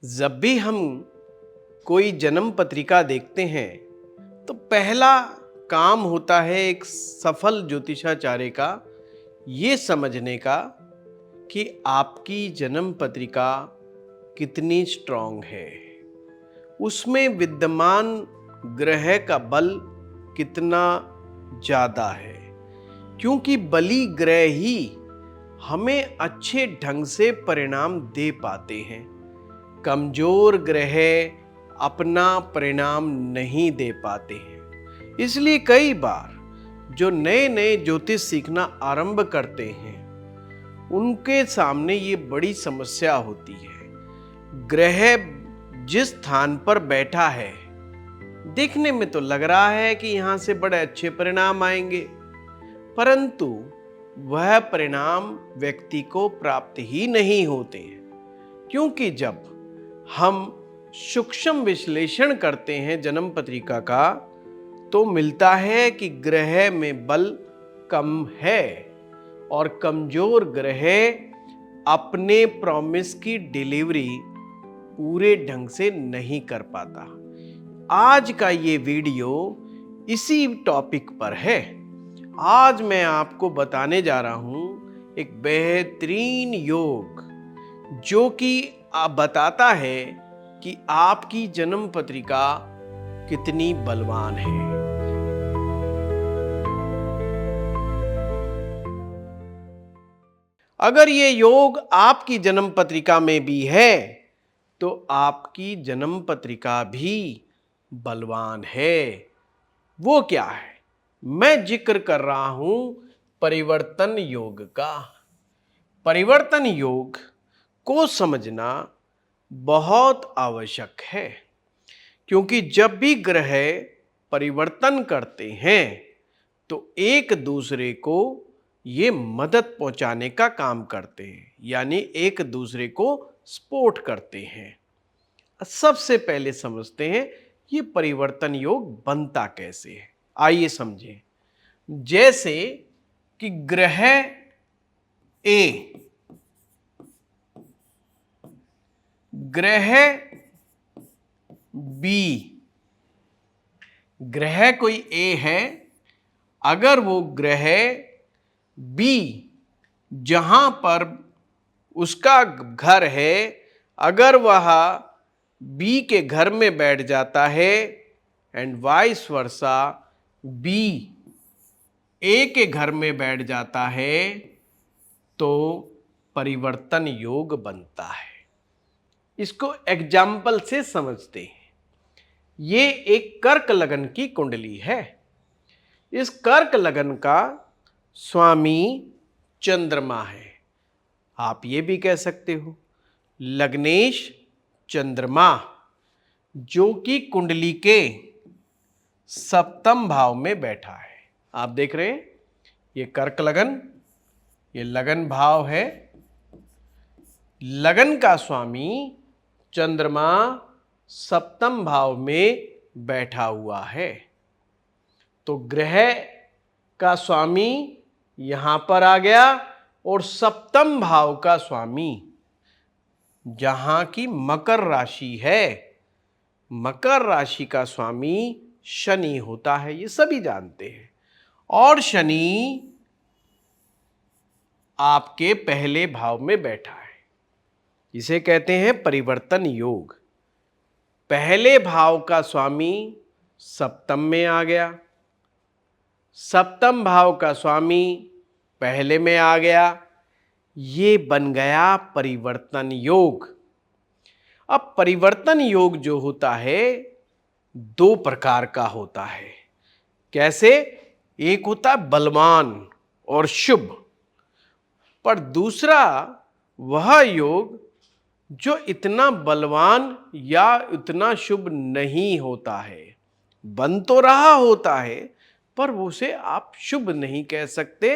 जब भी हम कोई जन्म पत्रिका देखते हैं तो पहला काम होता है एक सफल ज्योतिषाचार्य का ये समझने का कि आपकी जन्म पत्रिका कितनी स्ट्रांग है, उसमें विद्यमान ग्रह का बल कितना ज़्यादा है। क्योंकि बली ग्रह ही हमें अच्छे ढंग से परिणाम दे पाते हैं। कमजोर ग्रह अपना परिणाम नहीं दे पाते हैं। इसलिए कई बार जो नए नए ज्योतिष सीखना आरंभ करते हैं उनके सामने ये बड़ी समस्या होती है। ग्रह जिस स्थान पर बैठा है देखने में तो लग रहा है कि यहां से बड़े अच्छे परिणाम आएंगे, परंतु वह परिणाम व्यक्ति को प्राप्त ही नहीं होते हैं। क्योंकि जब हम सूक्ष्म विश्लेषण करते हैं जन्म पत्रिका का तो मिलता है कि ग्रह में बल कम है और कमजोर ग्रह अपने प्रॉमिस की डिलीवरी पूरे ढंग से नहीं कर पाता। आज का ये वीडियो इसी टॉपिक पर है। आज मैं आपको बताने जा रहा हूं एक बेहतरीन योग जो कि बताता है कि आपकी जन्म पत्रिका कितनी बलवान है। अगर ये योग आपकी जन्म पत्रिका में भी है तो आपकी जन्म पत्रिका भी बलवान है। वो क्या है? मैं जिक्र कर रहा हूं परिवर्तन योग का। परिवर्तन योग को समझना बहुत आवश्यक है, क्योंकि जब भी ग्रह परिवर्तन करते हैं तो एक दूसरे को ये मदद पहुंचाने का काम करते हैं, यानी एक दूसरे को सपोर्ट करते हैं। सबसे पहले समझते हैं ये परिवर्तन योग बनता कैसे है। आइए समझें। जैसे कि ग्रह ए, ग्रह बी, ग्रह कोई ए है, अगर वो ग्रह बी जहां पर उसका घर है, अगर वह बी के घर में बैठ जाता है एंड वाइस वर्सा बी ए के घर में बैठ जाता है तो परिवर्तन योग बनता है। इसको एग्जाम्पल से समझते हैं। ये एक कर्क लगन की कुंडली है। इस कर्क लगन का स्वामी चंद्रमा है। आप ये भी कह सकते हो लग्नेश चंद्रमा, जो कि कुंडली के सप्तम भाव में बैठा है। आप देख रहे हैं ये कर्क लगन, ये लगन भाव है। लगन का स्वामी चंद्रमा सप्तम भाव में बैठा हुआ है। तो ग्रह का स्वामी यहां पर आ गया और सप्तम भाव का स्वामी जहां की मकर राशि है, मकर राशि का स्वामी शनि होता है, ये सभी जानते हैं। और शनि आपके पहले भाव में बैठा है। इसे कहते हैं परिवर्तन योग। पहले भाव का स्वामी सप्तम में आ गया, सप्तम भाव का स्वामी पहले में आ गया, ये बन गया परिवर्तन योग। अब परिवर्तन योग जो होता है दो प्रकार का होता है। कैसे? एक होता है बलवान और शुभ, पर दूसरा वह योग जो इतना बलवान या इतना शुभ नहीं होता है। बन तो रहा होता है पर उसे आप शुभ नहीं कह सकते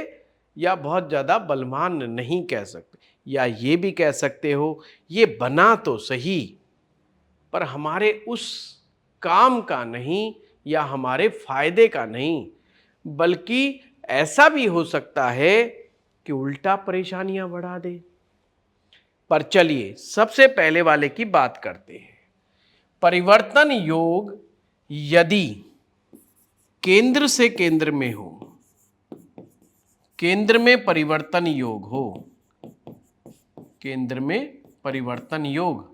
या बहुत ज़्यादा बलवान नहीं कह सकते, या ये भी कह सकते हो ये बना तो सही पर हमारे उस काम का नहीं या हमारे फायदे का नहीं, बल्कि ऐसा भी हो सकता है कि उल्टा परेशानियां बढ़ा दे। पर चलिए सबसे पहले वाले की बात करते हैं। परिवर्तन योग यदि केंद्र से केंद्र में हो, केंद्र में परिवर्तन योग हो, केंद्र में परिवर्तन योग,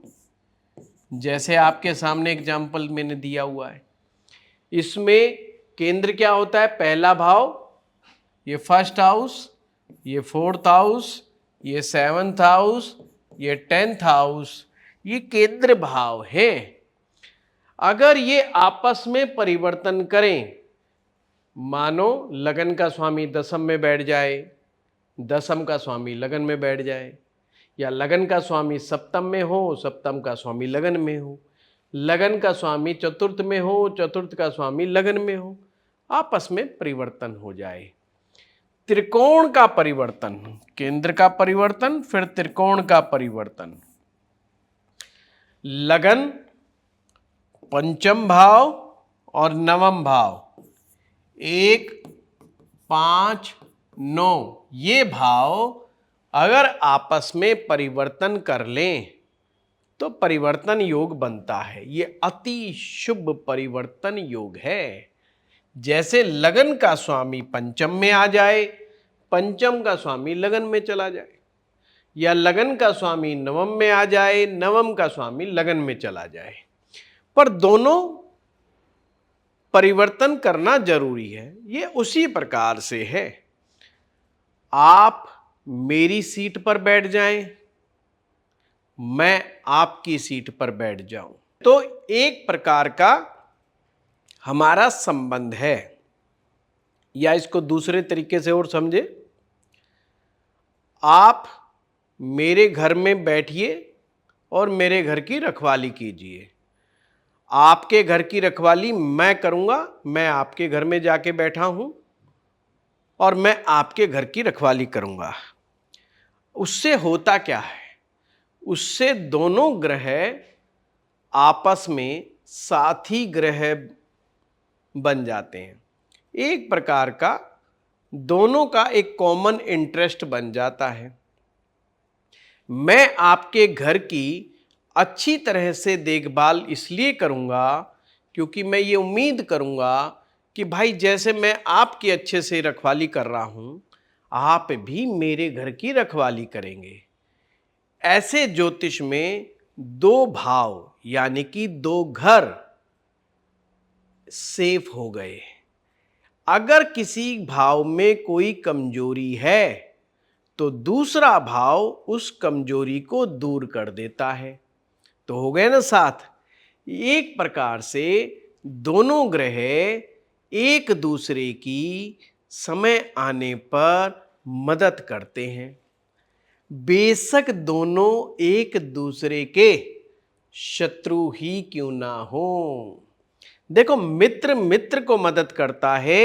जैसे आपके सामने एग्जाम्पल मैंने दिया हुआ है, इसमें केंद्र क्या होता है? पहला भाव, ये फर्स्ट हाउस, ये फोर्थ हाउस, ये सेवंथ हाउस, ये 10th हाउस, ये केंद्र भाव है। अगर ये आपस में परिवर्तन करें, मानो लगन का स्वामी दशम में बैठ जाए, दशम का स्वामी लगन में बैठ जाए, या लगन का स्वामी सप्तम में हो, सप्तम का स्वामी लगन में हो, लगन का स्वामी चतुर्थ में हो, चतुर्थ का स्वामी लगन में हो, आपस में परिवर्तन हो जाए। त्रिकोण का परिवर्तन, केंद्र का परिवर्तन, फिर त्रिकोण का परिवर्तन। लगन, पंचम भाव और नवम भाव, 1, 5, 9, ये भाव अगर आपस में परिवर्तन कर लें तो परिवर्तन योग बनता है। ये अति शुभ परिवर्तन योग है। जैसे लगन का स्वामी पंचम में आ जाए, पंचम का स्वामी लगन में चला जाए, या लगन का स्वामी नवम में आ जाए, नवम का स्वामी लगन में चला जाए, पर दोनों परिवर्तन करना जरूरी है। ये उसी प्रकार से है, आप मेरी सीट पर बैठ जाएं, मैं आपकी सीट पर बैठ जाऊं, तो एक प्रकार का हमारा संबंध है। या इसको दूसरे तरीके से और समझे, आप मेरे घर में बैठिए और मेरे घर की रखवाली कीजिए। आपके घर की रखवाली मैं करूंगा, मैं आपके घर में जाके बैठा हूं और मैं आपके घर की रखवाली करूंगा। उससे होता क्या है? उससे दोनों ग्रह आपस में साथी ग्रह बन जाते हैं। एक प्रकार का दोनों का एक कॉमन इंटरेस्ट बन जाता है। मैं आपके घर की अच्छी तरह से देखभाल इसलिए करूंगा क्योंकि मैं ये उम्मीद करूंगा कि भाई जैसे मैं आपकी अच्छे से रखवाली कर रहा हूं, आप भी मेरे घर की रखवाली करेंगे। ऐसे ज्योतिष में दो भाव यानी कि दो घर सेफ हो गए। अगर किसी भाव में कोई कमजोरी है तो दूसरा भाव उस कमजोरी को दूर कर देता है, तो हो गए ना साथ। एक प्रकार से दोनों ग्रह एक दूसरे की समय आने पर मदद करते हैं, बेशक दोनों एक दूसरे के शत्रु ही क्यों ना हो। देखो, मित्र मित्र को मदद करता है,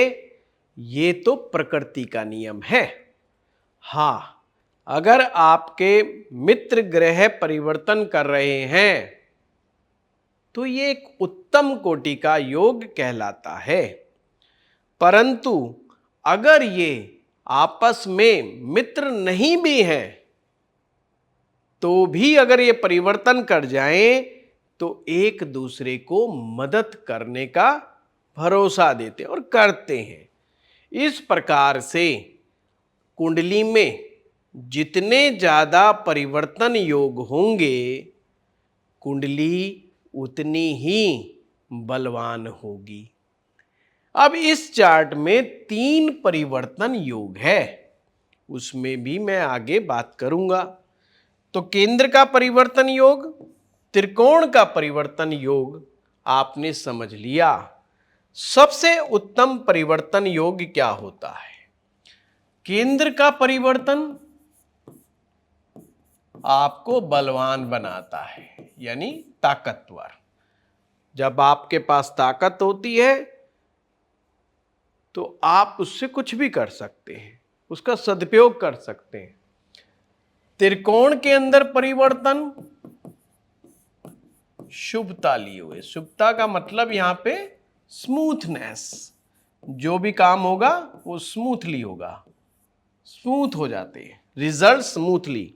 ये तो प्रकृति का नियम है। हां, अगर आपके मित्र ग्रह परिवर्तन कर रहे हैं तो ये एक उत्तम कोटि का योग कहलाता है। परंतु अगर ये आपस में मित्र नहीं भी हैं तो भी अगर ये परिवर्तन कर जाएं तो एक दूसरे को मदद करने का भरोसा देते और करते हैं। इस प्रकार से कुंडली में जितने ज्यादा परिवर्तन योग होंगे, कुंडली उतनी ही बलवान होगी। अब इस चार्ट में 3 परिवर्तन योग है, उसमें भी मैं आगे बात करूंगा। तो केंद्र का परिवर्तन योग, त्रिकोण का परिवर्तन योग आपने समझ लिया। सबसे उत्तम परिवर्तन योग क्या होता है? केंद्र का परिवर्तन आपको बलवान बनाता है, यानी ताकतवर। जब आपके पास ताकत होती है तो आप उससे कुछ भी कर सकते हैं, उसका सदुपयोग कर सकते हैं। त्रिकोण के अंदर परिवर्तन शुभता लिए हुए, शुभता का मतलब यहां पे स्मूथनेस, जो भी काम होगा वो स्मूथली होगा, स्मूथ हो जाते हैं, रिजल्ट स्मूथली।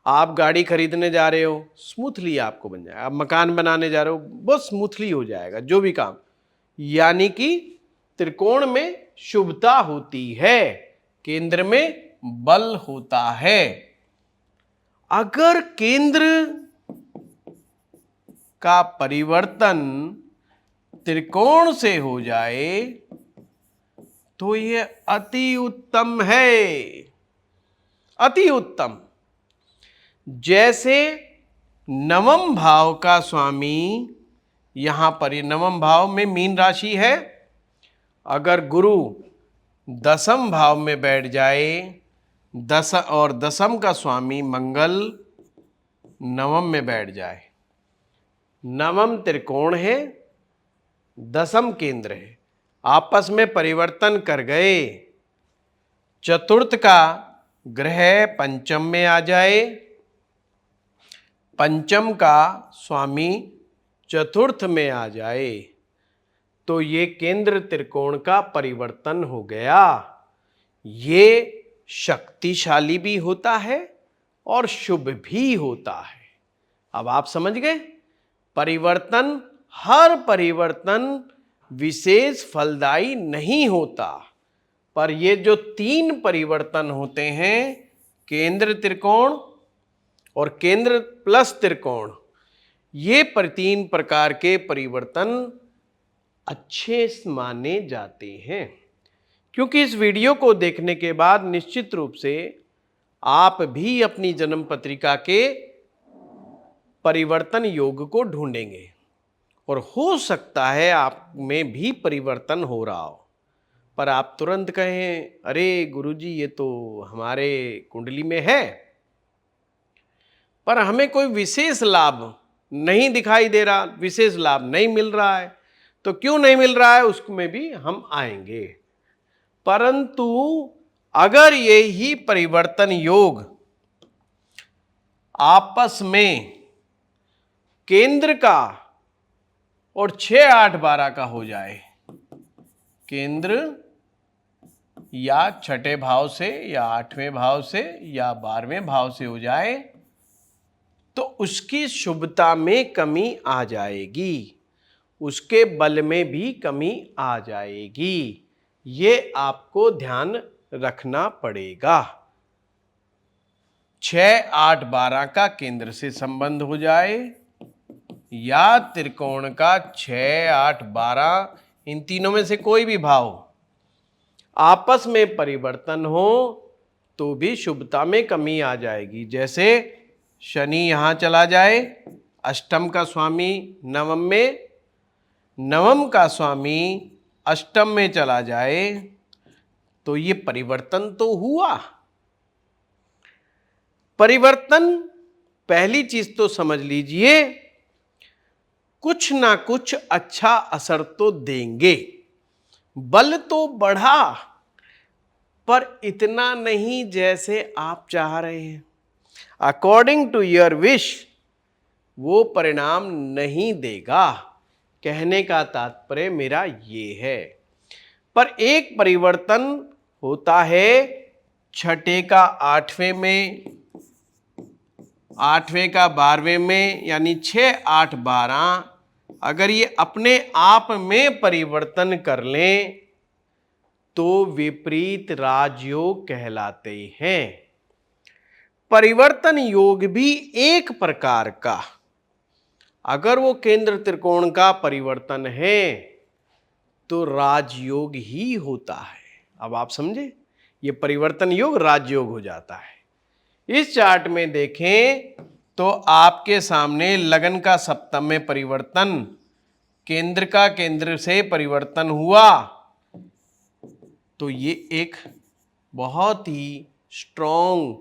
आप गाड़ी खरीदने जा रहे हो, स्मूथली आपको बन जाएगा। आप मकान बनाने जा रहे हो, बहुत स्मूथली हो जाएगा जो भी काम। यानी कि त्रिकोण में शुभता होती है, केंद्र में बल होता है। अगर केंद्र का परिवर्तन त्रिकोण से हो जाए तो यह अति उत्तम है, अति उत्तम। जैसे नवम भाव का स्वामी, यहां पर ये नवम भाव में मीन राशि है, अगर गुरु दसम भाव में बैठ जाए, दसम का स्वामी मंगल नवम में बैठ जाए, नवम त्रिकोण है, दसम केंद्र है, आपस में परिवर्तन कर गए। चतुर्थ का ग्रह पंचम में आ जाए, पंचम का स्वामी चतुर्थ में आ जाए, तो ये केंद्र त्रिकोण का परिवर्तन हो गया। ये शक्तिशाली भी होता है और शुभ भी होता है। अब आप समझ गए, परिवर्तन, हर परिवर्तन विशेष फलदायी नहीं होता, पर ये जो तीन परिवर्तन होते हैं, केंद्र त्रिकोण और केंद्र प्लस त्रिकोण, ये तीन प्रकार के परिवर्तन अच्छे माने जाते हैं। क्योंकि इस वीडियो को देखने के बाद निश्चित रूप से आप भी अपनी जन्म पत्रिका के परिवर्तन योग को ढूंढेंगे और हो सकता है आप में भी परिवर्तन हो रहा हो, पर आप तुरंत कहें, अरे गुरुजी ये तो हमारे कुंडली में है, पर हमें कोई विशेष लाभ नहीं दिखाई दे रहा, विशेष लाभ नहीं मिल रहा है। तो क्यों नहीं मिल रहा है उसमें भी हम आएंगे। परंतु अगर ये ही परिवर्तन योग आपस में केंद्र का और 6, 8, 12 का हो जाए, केंद्र या छठे भाव से या 8वें भाव से या 12वें भाव से हो जाए, तो उसकी शुभता में कमी आ जाएगी, उसके बल में भी कमी आ जाएगी। ये आपको ध्यान रखना पड़ेगा। 6, 8, 12 का केंद्र से संबंध हो जाए या त्रिकोण का 6, 8, 12, इन तीनों में से कोई भी भाव आपस में परिवर्तन हो तो भी शुभता में कमी आ जाएगी। जैसे शनि यहां चला जाए, अष्टम का स्वामी नवम में, नवम का स्वामी अष्टम में चला जाए, तो ये परिवर्तन तो हुआ। परिवर्तन, पहली चीज तो समझ लीजिए, कुछ ना कुछ अच्छा असर तो देंगे। बल तो बढ़ा, पर इतना नहीं जैसे आप चाह रहे हैं, अकॉर्डिंग टू योर विश वो परिणाम नहीं देगा। कहने का तात्पर्य मेरा ये है। पर एक परिवर्तन होता है छठे का 8वें में, 8वें का 12वें में, यानी 6, 8, 12 अगर ये अपने आप में परिवर्तन कर लें तो विपरीत राजयोग कहलाते हैं। परिवर्तन योग भी एक प्रकार का, अगर वो केंद्र त्रिकोण का परिवर्तन है तो राजयोग ही होता है। अब आप समझे, ये परिवर्तन योग राजयोग हो जाता है। इस चार्ट में देखें तो आपके सामने लगन का सप्तम में परिवर्तन, केंद्र का केंद्र से परिवर्तन हुआ, तो ये एक बहुत ही स्ट्रॉन्ग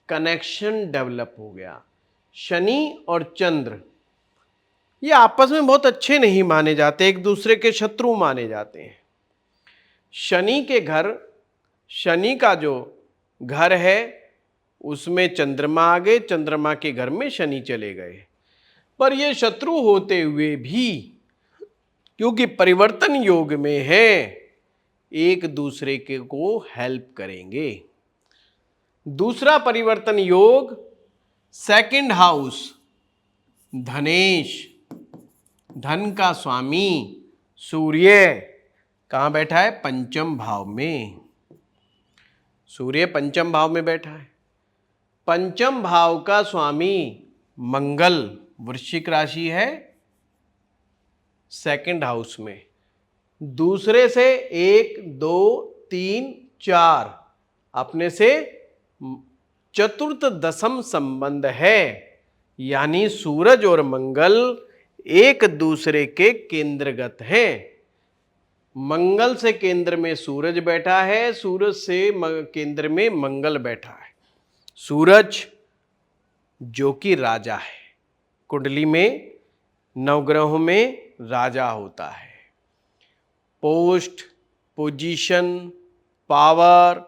कनेक्शन डेवलप हो गया। शनि और चंद्र ये आपस में बहुत अच्छे नहीं माने जाते, एक दूसरे के शत्रु माने जाते हैं। शनि के घर, शनि का जो घर है उसमें चंद्रमा आ गए, चंद्रमा के घर में शनि चले गए, पर ये शत्रु होते हुए भी क्योंकि परिवर्तन योग में है, एक दूसरे के को हेल्प करेंगे। दूसरा परिवर्तन योग सेकंड हाउस धनेश, धन का स्वामी सूर्य कहाँ बैठा है? पंचम भाव में। सूर्य पंचम भाव में बैठा है। पंचम भाव का स्वामी मंगल वृश्चिक राशि है, सेकंड हाउस में। दूसरे से 1 2 3 4 अपने से चतुर्थ दशम संबंध है, यानी सूरज और मंगल एक दूसरे के केंद्रगत हैं। मंगल से केंद्र में सूरज बैठा है, सूरज से केंद्र में मंगल बैठा है। सूरज जो कि राजा है, कुंडली में नवग्रहों में राजा होता है। पोस्ट, पोजीशन, पावर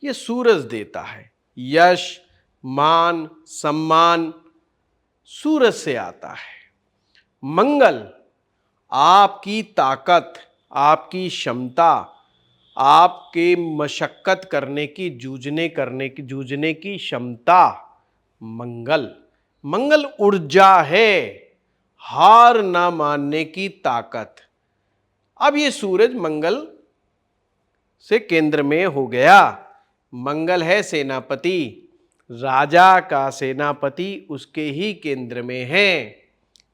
ये सूरज देता है। यश, मान, सम्मान सूरज से आता है। मंगल आपकी ताकत, आपकी क्षमता, आपके मशक्कत करने की, जूझने की क्षमता। मंगल ऊर्जा है, हार ना मानने की ताकत। अब ये सूरज मंगल से केंद्र में हो गया। मंगल है सेनापति, राजा का सेनापति उसके ही केंद्र में है।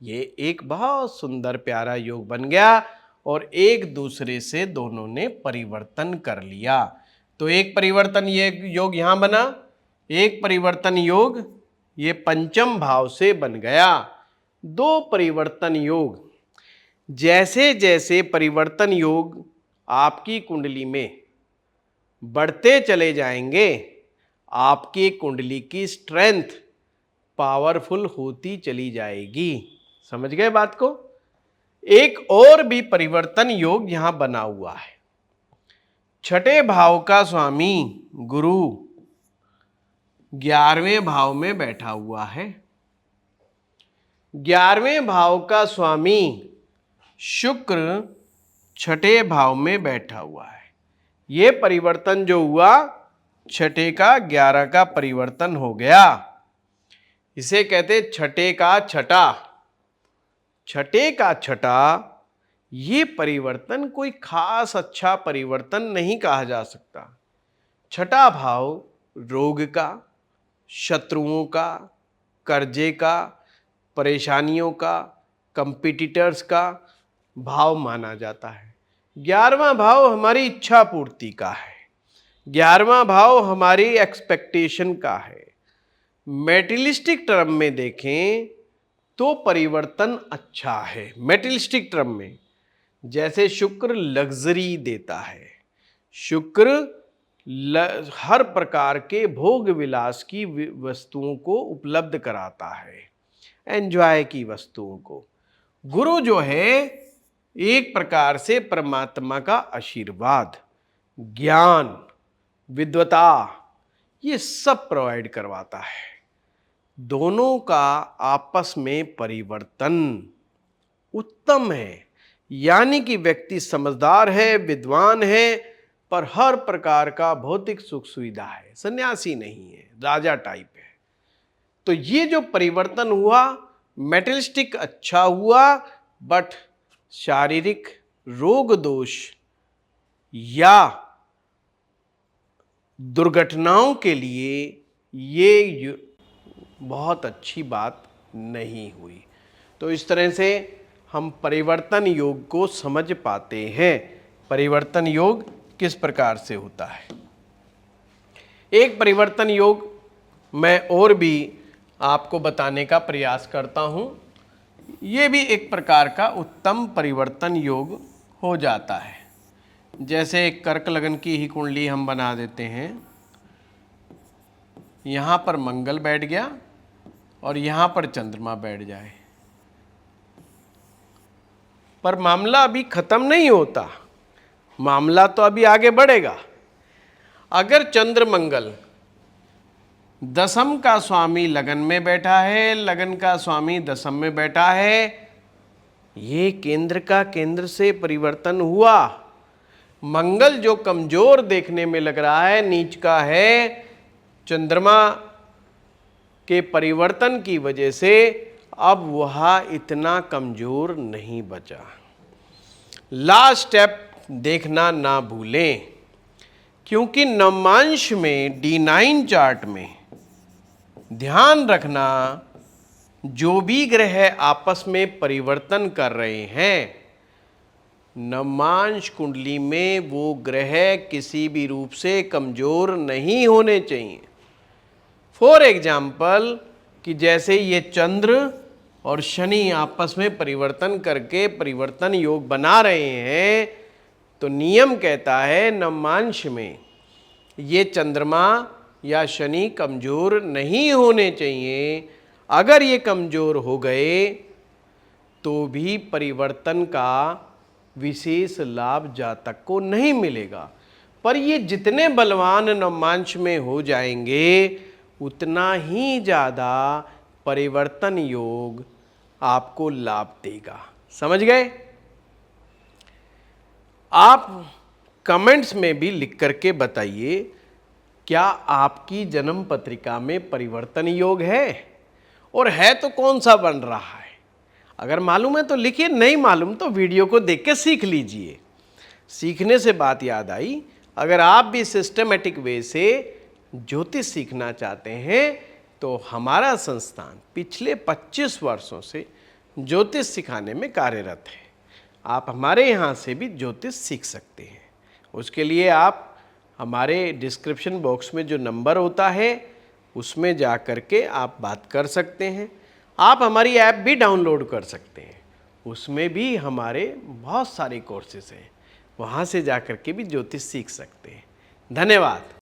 ये एक बहुत सुंदर प्यारा योग बन गया और एक दूसरे से दोनों ने परिवर्तन कर लिया। तो एक परिवर्तन ये योग यहां बना, एक परिवर्तन योग ये पंचम भाव से बन गया। 2 परिवर्तन योग। जैसे जैसे परिवर्तन योग आपकी कुंडली में बढ़ते चले जाएंगे, आपकी कुंडली की स्ट्रेंथ पावरफुल होती चली जाएगी। समझ गए बात को? एक और भी परिवर्तन योग यहां बना हुआ है। छठे भाव का स्वामी गुरु 11वें भाव में बैठा हुआ है। 11वें भाव का स्वामी शुक्र छठे भाव में बैठा हुआ है। ये परिवर्तन जो हुआ, छठे का 11 का परिवर्तन हो गया। इसे कहते छठे का छठा। छठे का छठा ये परिवर्तन कोई खास अच्छा परिवर्तन नहीं कहा जा सकता। छठा भाव रोग का, शत्रुओं का, कर्जे का, परेशानियों का, कंपिटिटर्स का भाव माना जाता है। 11वां भाव हमारी इच्छा पूर्ति का है। 11वां भाव हमारी एक्सपेक्टेशन का है। मेटेरियलिस्टिक टर्म में देखें तो परिवर्तन अच्छा है। मेटेरियलिस्टिक टर्म में जैसे शुक्र लग्जरी देता है, शुक्र हर प्रकार के भोग विलास की वस्तुओं को उपलब्ध कराता है, एंजॉय की वस्तुओं को। गुरु जो है एक प्रकार से परमात्मा का आशीर्वाद, ज्ञान, विद्वता ये सब प्रोवाइड करवाता है। दोनों का आपस में परिवर्तन उत्तम है, यानी कि व्यक्ति समझदार है, विद्वान है, पर हर प्रकार का भौतिक सुख सुविधा है, सन्यासी नहीं है, राजा टाइप है। तो ये जो परिवर्तन हुआ मेटेरियलिस्टिक अच्छा हुआ, बट शारीरिक रोग दोष या दुर्घटनाओं के लिए ये बहुत अच्छी बात नहीं हुई। तो इस तरह से हम परिवर्तन योग को समझ पाते हैं। परिवर्तन योग किस प्रकार से होता है। एक परिवर्तन योग मैं और भी आपको बताने का प्रयास करता हूँ। ये भी एक प्रकार का उत्तम परिवर्तन योग हो जाता है। जैसे एक कर्क लगन की ही कुंडली हम बना देते हैं। यहाँ पर मंगल बैठ गया और यहाँ पर चंद्रमा बैठ जाए, पर मामला अभी खत्म नहीं होता, मामला तो अभी आगे बढ़ेगा। अगर चंद्र मंगल दशम का स्वामी लगन में बैठा है, लगन का स्वामी दशम में बैठा है, ये केंद्र का केंद्र से परिवर्तन हुआ। मंगल जो कमजोर देखने में लग रहा है, नीच का है, चंद्रमा के परिवर्तन की वजह से अब वह इतना कमजोर नहीं बचा। लास्ट स्टेप देखना ना भूलें, क्योंकि नवमांश में D9 चार्ट में ध्यान रखना, जो भी ग्रह आपस में परिवर्तन कर रहे हैं, नवमांश कुंडली में वो ग्रह किसी भी रूप से कमजोर नहीं होने चाहिए। फॉर एग्जाम्पल कि जैसे ये चंद्र और शनि आपस में परिवर्तन करके परिवर्तन योग बना रहे हैं, तो नियम कहता है नवमांश में ये चंद्रमा या शनि कमजोर नहीं होने चाहिए। अगर ये कमजोर हो गए तो भी परिवर्तन का विशेष लाभ जातक को नहीं मिलेगा। पर ये जितने बलवान नवमांश में हो जाएंगे, उतना ही ज़्यादा परिवर्तन योग आपको लाभ देगा। समझ गए? आप कमेंट्स में भी लिख करके बताइए, क्या आपकी जन्म पत्रिका में परिवर्तन योग है, और है तो कौन सा बन रहा है। अगर मालूम है तो लिखिए, नहीं मालूम तो वीडियो को देख के सीख लीजिए। सीखने से बात याद आई, अगर आप भी सिस्टमेटिक वे से ज्योतिष सीखना चाहते हैं तो हमारा संस्थान पिछले 25 वर्षों से ज्योतिष सिखाने में कार्यरत है। आप हमारे यहाँ से भी ज्योतिष सीख सकते हैं। उसके लिए आप हमारे डिस्क्रिप्शन बॉक्स में जो नंबर होता है उसमें जा कर के आप बात कर सकते हैं। आप हमारी ऐप भी डाउनलोड कर सकते हैं, उसमें भी हमारे बहुत सारे कोर्सेज हैं, वहाँ से जा कर के भी ज्योतिष सीख सकते हैं। धन्यवाद।